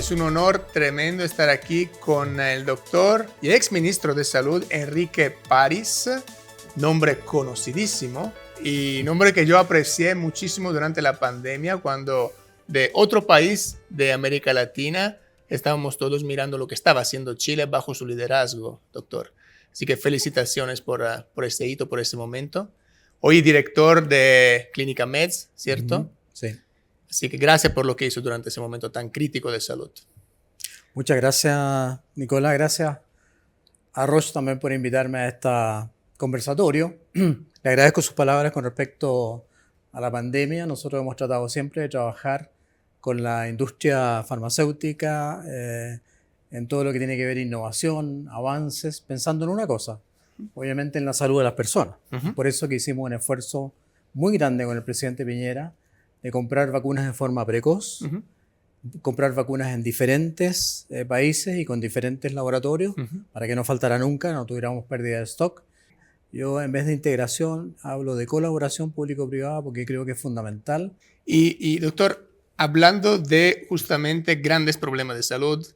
Es un honor tremendo estar aquí con el doctor y exministro de Salud, Enrique París, nombre conocidísimo y nombre que yo aprecié muchísimo durante la pandemia cuando de otro país de América Latina estábamos todos mirando lo que estaba haciendo Chile bajo su liderazgo, doctor. Así que felicitaciones por este hito, por este momento. Hoy director de Clínica Meds, ¿cierto? Sí. Así que gracias por lo que hizo durante ese momento tan crítico de salud. Muchas gracias, Nicolás. Gracias a Roche también por invitarme a este conversatorio. Le agradezco sus palabras con respecto a la pandemia. Nosotros hemos tratado siempre de trabajar con la industria farmacéutica en todo lo que tiene que ver innovación, avances, pensando en una cosa, obviamente en la salud de las personas. Por eso que hicimos un esfuerzo muy grande con el presidente Piñera de comprar vacunas de forma precoz, comprar vacunas en diferentes países y con diferentes laboratorios para que no faltara nunca, no tuviéramos pérdida de stock. Yo en vez de integración hablo de colaboración público-privada porque creo que es fundamental. Y doctor, hablando de justamente grandes problemas de salud,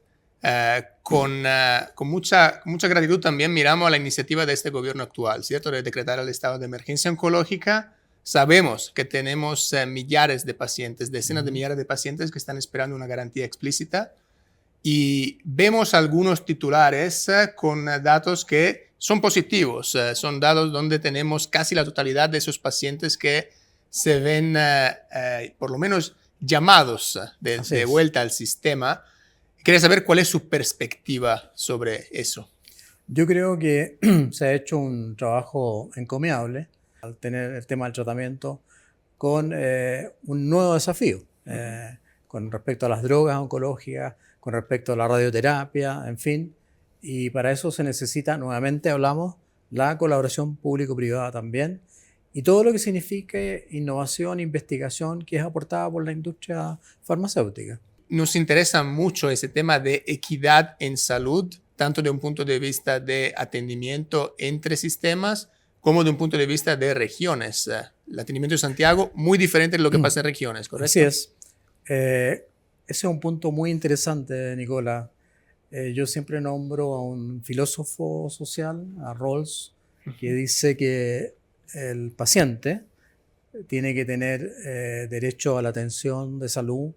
con mucha gratitud también miramos a la iniciativa de este gobierno actual, ¿cierto? De decretar el estado de emergencia oncológica. Sabemos que tenemos millares de pacientes, decenas de millares de pacientes que están esperando una garantía explícita y vemos algunos titulares con datos que son positivos. Son datos donde tenemos casi la totalidad de esos pacientes que se ven por lo menos llamados de vuelta al sistema. Quería saber cuál es su perspectiva sobre eso. Yo creo que se ha hecho un trabajo encomiable al tener el tema del tratamiento con un nuevo desafío con respecto a las drogas oncológicas, con respecto a la radioterapia, en fin. Y para eso se necesita, nuevamente hablamos, la colaboración público-privada también y todo lo que signifique innovación, investigación que es aportada por la industria farmacéutica. Nos interesa mucho ese tema de equidad en salud, tanto de un punto de vista de atendimiento entre sistemas, como de un punto de vista de regiones. El atendimiento de Santiago, muy diferente de lo que pasa en regiones, ¿correcto? Así es. Ese es un punto muy interesante, Nicolás. Yo siempre nombro a un filósofo social, a Rawls, que dice que el paciente tiene que tener derecho a la atención de salud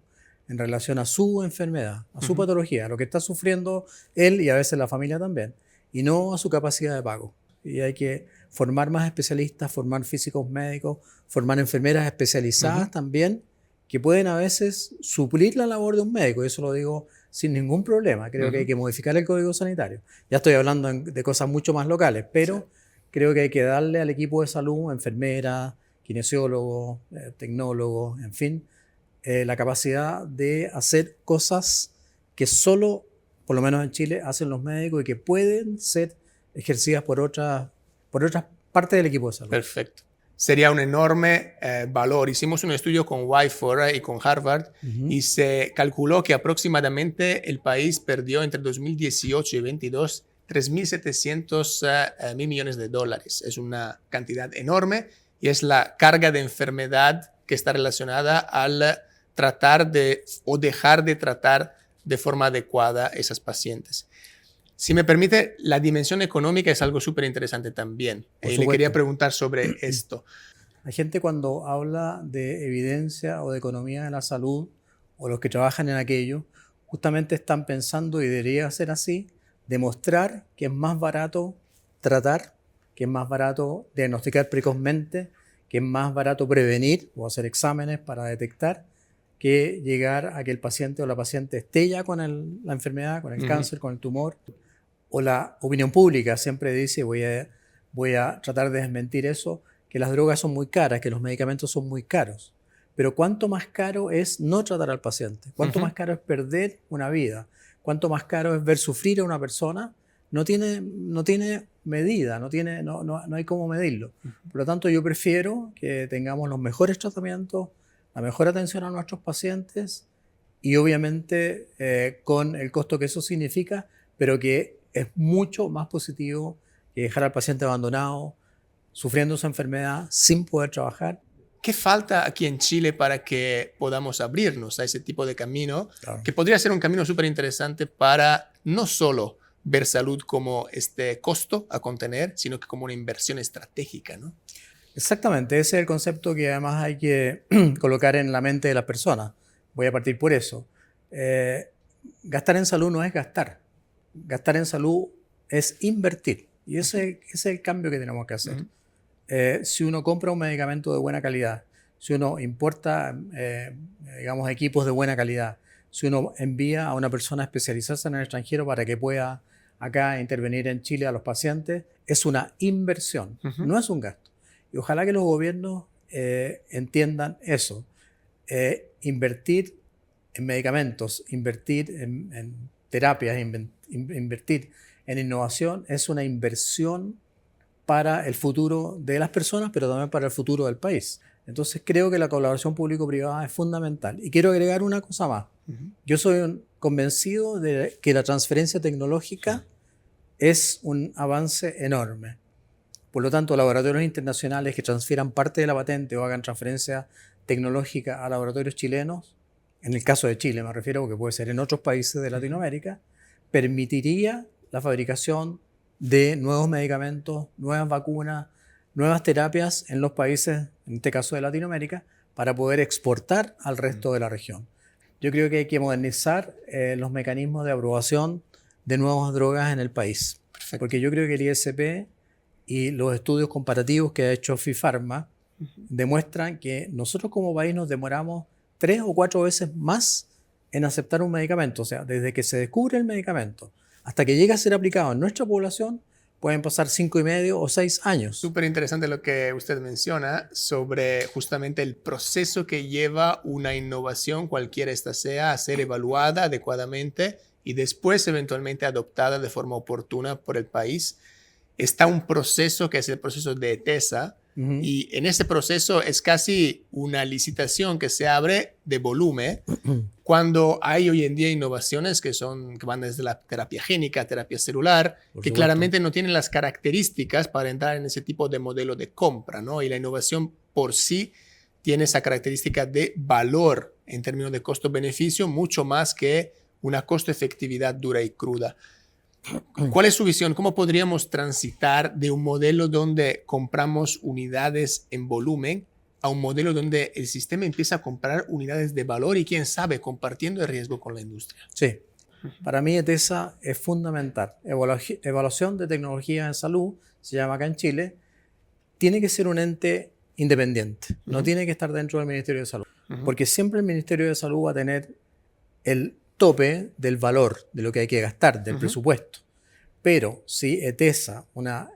en relación a su enfermedad, a su patología, a lo que está sufriendo él y a veces la familia también, y no a su capacidad de pago. Y hay que formar más especialistas, formar físicos médicos, formar enfermeras especializadas también, que pueden a veces suplir la labor de un médico, y eso lo digo sin ningún problema. Creo que hay que modificar el Código Sanitario. Ya estoy hablando de cosas mucho más locales, pero creo que hay que darle al equipo de salud, enfermeras, kinesiólogos, tecnólogos, en fin, la capacidad de hacer cosas que solo, por lo menos en Chile, hacen los médicos y que pueden ser ejercidas por otras partes del equipo de salud. Perfecto. Sería un enorme valor. Hicimos un estudio con Wyfor y con Harvard y se calculó que aproximadamente el país perdió entre 2018 y 2022 3.700 mil millones de dólares. Es una cantidad enorme y es la carga de enfermedad que está relacionada al tratar de o dejar de tratar de forma adecuada a esas pacientes. Si me permite, la dimensión económica es algo súper interesante también. Le quería preguntar sobre esto. La gente cuando habla de evidencia o de economía de la salud, o los que trabajan en aquello, justamente están pensando, y debería ser así, demostrar que es más barato tratar, que es más barato diagnosticar precozmente, que es más barato prevenir o hacer exámenes para detectar, que llegar a que el paciente o la paciente esté ya con la enfermedad, con el cáncer, con el tumor. O la opinión pública siempre dice, voy a tratar de desmentir eso, que las drogas son muy caras, que los medicamentos son muy caros. Pero ¿cuánto más caro es no tratar al paciente? ¿Cuánto más caro es perder una vida? ¿Cuánto más caro es ver sufrir a una persona? No tiene medida, no hay cómo medirlo. Por lo tanto, yo prefiero que tengamos los mejores tratamientos, la mejor atención a nuestros pacientes y obviamente con el costo que eso significa, pero que es mucho más positivo que dejar al paciente abandonado, sufriendo su enfermedad sin poder trabajar. ¿Qué falta aquí en Chile para que podamos abrirnos a ese tipo de camino? Claro. Que podría ser un camino súper interesante para no solo ver salud como este costo a contener, sino que como una inversión estratégica, ¿no? Exactamente, ese es el concepto que además hay que colocar en la mente de las personas. Voy a partir por eso. Gastar en salud no es gastar. Gastar en salud es invertir. Y ese es el cambio que tenemos que hacer. Si uno compra un medicamento de buena calidad, si uno importa, digamos, equipos de buena calidad, si uno envía a una persona a especializarse en el extranjero para que pueda acá intervenir en Chile a los pacientes, es una inversión, no es un gasto. Y ojalá que los gobiernos entiendan eso. Invertir en medicamentos, invertir en terapias, invertir en innovación es una inversión para el futuro de las personas, pero también para el futuro del país. Entonces creo que la colaboración público-privada es fundamental. Y quiero agregar una cosa más. Yo soy convencido de que la transferencia tecnológica es un avance enorme. Por lo tanto, laboratorios internacionales que transfieran parte de la patente o hagan transferencia tecnológica a laboratorios chilenos, en el caso de Chile me refiero, porque puede ser en otros países de Latinoamérica, permitiría la fabricación de nuevos medicamentos, nuevas vacunas, nuevas terapias en los países, en este caso de Latinoamérica, para poder exportar al resto de la región. Yo creo que hay que modernizar los mecanismos de aprobación de nuevas drogas en el país. Perfecto. Porque yo creo que el ISP y los estudios comparativos que ha hecho FIPharma demuestran que nosotros como país nos demoramos 3 o 4 veces más en aceptar un medicamento. O sea, desde que se descubre el medicamento hasta que llega a ser aplicado en nuestra población, pueden pasar 5,5 o 6 años. Súper interesante lo que usted menciona sobre justamente el proceso que lleva una innovación, cualquiera esta sea, a ser evaluada adecuadamente y después eventualmente adoptada de forma oportuna por el país. Está un proceso que es el proceso de ETESA, y en ese proceso es casi una licitación que se abre de volumen cuando hay hoy en día innovaciones que van desde la terapia génica, terapia celular, que claramente no tienen las características para entrar en ese tipo de modelo de compra, ¿no? Y la innovación por sí tiene esa característica de valor en términos de costo-beneficio mucho más que una costo-efectividad dura y cruda. ¿Cuál es su visión? ¿Cómo podríamos transitar de un modelo donde compramos unidades en volumen a un modelo donde el sistema empieza a comprar unidades de valor y, quién sabe, compartiendo el riesgo con la industria? Sí. Para mí ETESA es fundamental. Evaluación de tecnología en salud, se llama acá en Chile, tiene que ser un ente independiente. No tiene que estar dentro del Ministerio de Salud. Porque siempre el Ministerio de Salud va a tener el tope del valor de lo que hay que gastar, del presupuesto. Pero si ETESA, una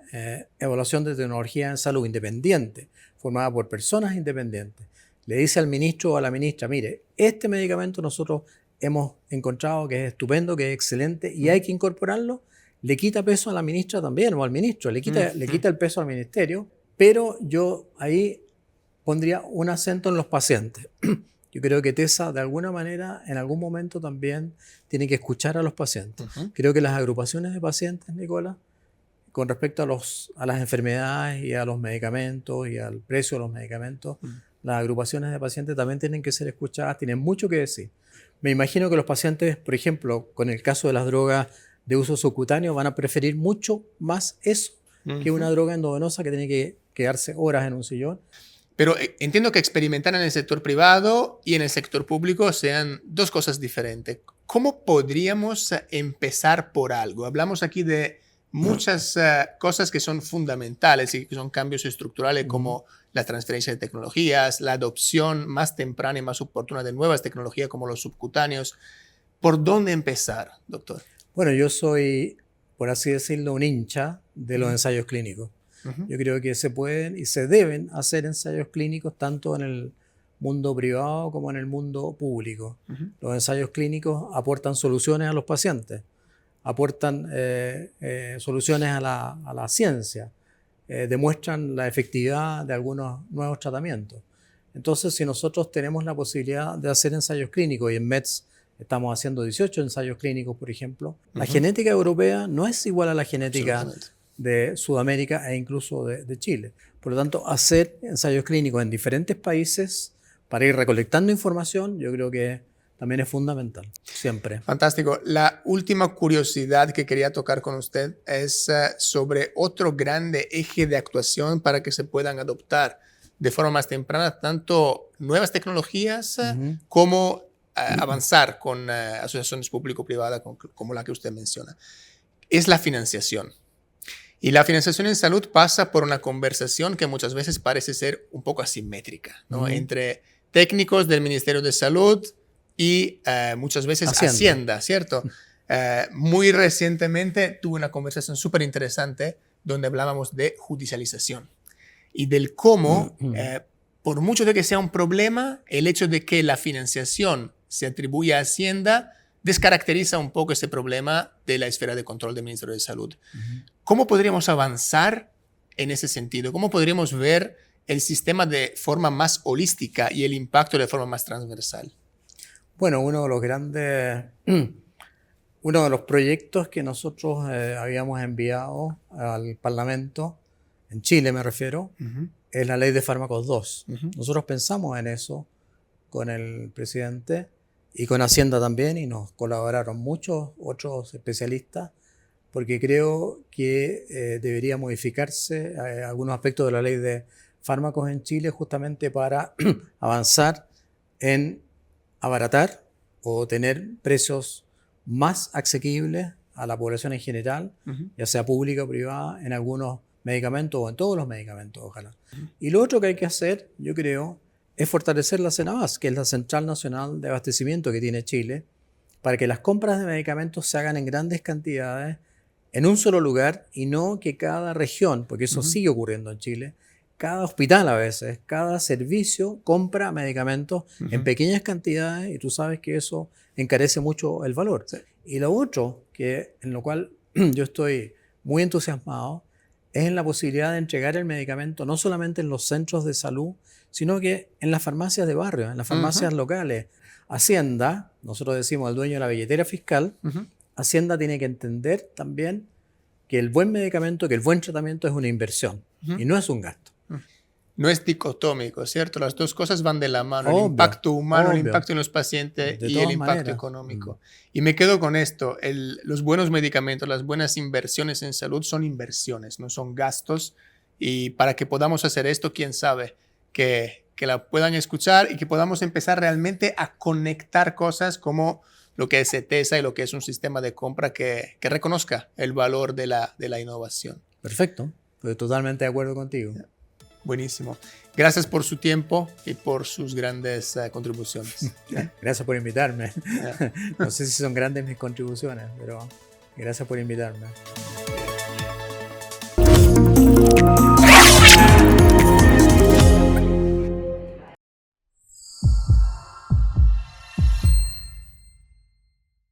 evaluación de tecnología en salud independiente, formada por personas independientes, le dice al ministro o a la ministra, mire, este medicamento nosotros hemos encontrado que es estupendo, que es excelente y hay que incorporarlo, le quita peso a la ministra también o al ministro, le quita el peso al ministerio, pero yo ahí pondría un acento en los pacientes. Yo creo que ETESA, de alguna manera, en algún momento también tiene que escuchar a los pacientes. Creo que las agrupaciones de pacientes, Nicolás, con respecto a las enfermedades y a los medicamentos y al precio de los medicamentos, las agrupaciones de pacientes también tienen que ser escuchadas, tienen mucho que decir. Me imagino que los pacientes, por ejemplo, con el caso de las drogas de uso subcutáneo, van a preferir mucho más eso que una droga endovenosa que tiene que quedarse horas en un sillón. Pero entiendo que experimentar en el sector privado y en el sector público sean dos cosas diferentes. ¿Cómo podríamos empezar por algo? Hablamos aquí de muchas cosas que son fundamentales y que son cambios estructurales como la transferencia de tecnologías, la adopción más temprana y más oportuna de nuevas tecnologías como los subcutáneos. ¿Por dónde empezar, doctor? Bueno, yo soy, por así decirlo, un hincha de los ensayos clínicos. Yo creo que se pueden y se deben hacer ensayos clínicos tanto en el mundo privado como en el mundo público. Los ensayos clínicos aportan soluciones a los pacientes, aportan soluciones a la ciencia, demuestran la efectividad de algunos nuevos tratamientos. Entonces, si nosotros tenemos la posibilidad de hacer ensayos clínicos, y en MEDS estamos haciendo 18 ensayos clínicos, por ejemplo, la genética europea no es igual a la genética de Sudamérica e incluso de Chile. Por lo tanto, hacer ensayos clínicos en diferentes países para ir recolectando información, yo creo que también es fundamental, siempre. Fantástico. La última curiosidad que quería tocar con usted es sobre otro grande eje de actuación para que se puedan adoptar de forma más temprana tanto nuevas tecnologías como avanzar con asociaciones público-privadas como la que usted menciona. Es la financiación. Y la financiación en salud pasa por una conversación que muchas veces parece ser un poco asimétrica, ¿no? Entre técnicos del Ministerio de Salud y muchas veces Hacienda, ¿cierto? Muy recientemente tuve una conversación súper interesante donde hablábamos de judicialización y del cómo, por mucho de que sea un problema, el hecho de que la financiación se atribuya a Hacienda descaracteriza un poco ese problema de la esfera de control del Ministerio de Salud. ¿Cómo podríamos avanzar en ese sentido? ¿Cómo podríamos ver el sistema de forma más holística y el impacto de forma más transversal? Bueno, uno de los proyectos que nosotros habíamos enviado al Parlamento, en Chile me refiero, es la Ley de Fármacos 2. Nosotros pensamos en eso con el presidente y con Hacienda también, y nos colaboraron muchos otros especialistas, porque creo que debería modificarse algunos aspectos de la Ley de Fármacos en Chile justamente para avanzar en abaratar o tener precios más asequibles a la población en general, ya sea pública o privada, en algunos medicamentos o en todos los medicamentos, ojalá. Y lo otro que hay que hacer, yo creo, es fortalecer la CENABAS, que es la Central Nacional de Abastecimiento que tiene Chile, para que las compras de medicamentos se hagan en grandes cantidades, en un solo lugar, y no que cada región, porque eso sigue ocurriendo en Chile, cada hospital a veces, cada servicio compra medicamentos en pequeñas cantidades y tú sabes que eso encarece mucho el valor. Sí. Y lo otro, en lo cual yo estoy muy entusiasmado, es en la posibilidad de entregar el medicamento no solamente en los centros de salud, sino que en las farmacias de barrio, en las farmacias locales. Hacienda, nosotros decimos el dueño de la billetera fiscal, Hacienda tiene que entender también que el buen medicamento, que el buen tratamiento es una inversión y no es un gasto. No es dicotómico, ¿cierto? Las dos cosas van de la mano. El impacto humano, el impacto en los pacientes y el impacto económico. Y me quedo con esto. Los buenos medicamentos, las buenas inversiones en salud son inversiones, no son gastos. Y para que podamos hacer esto, quién sabe, que la puedan escuchar y que podamos empezar realmente a conectar cosas como lo que es CETESA y lo que es un sistema de compra que reconozca el valor de la innovación. Perfecto. Estoy totalmente de acuerdo contigo. Buenísimo. Gracias por su tiempo y por sus grandes contribuciones. Gracias por invitarme. No sé si son grandes mis contribuciones, pero gracias por invitarme.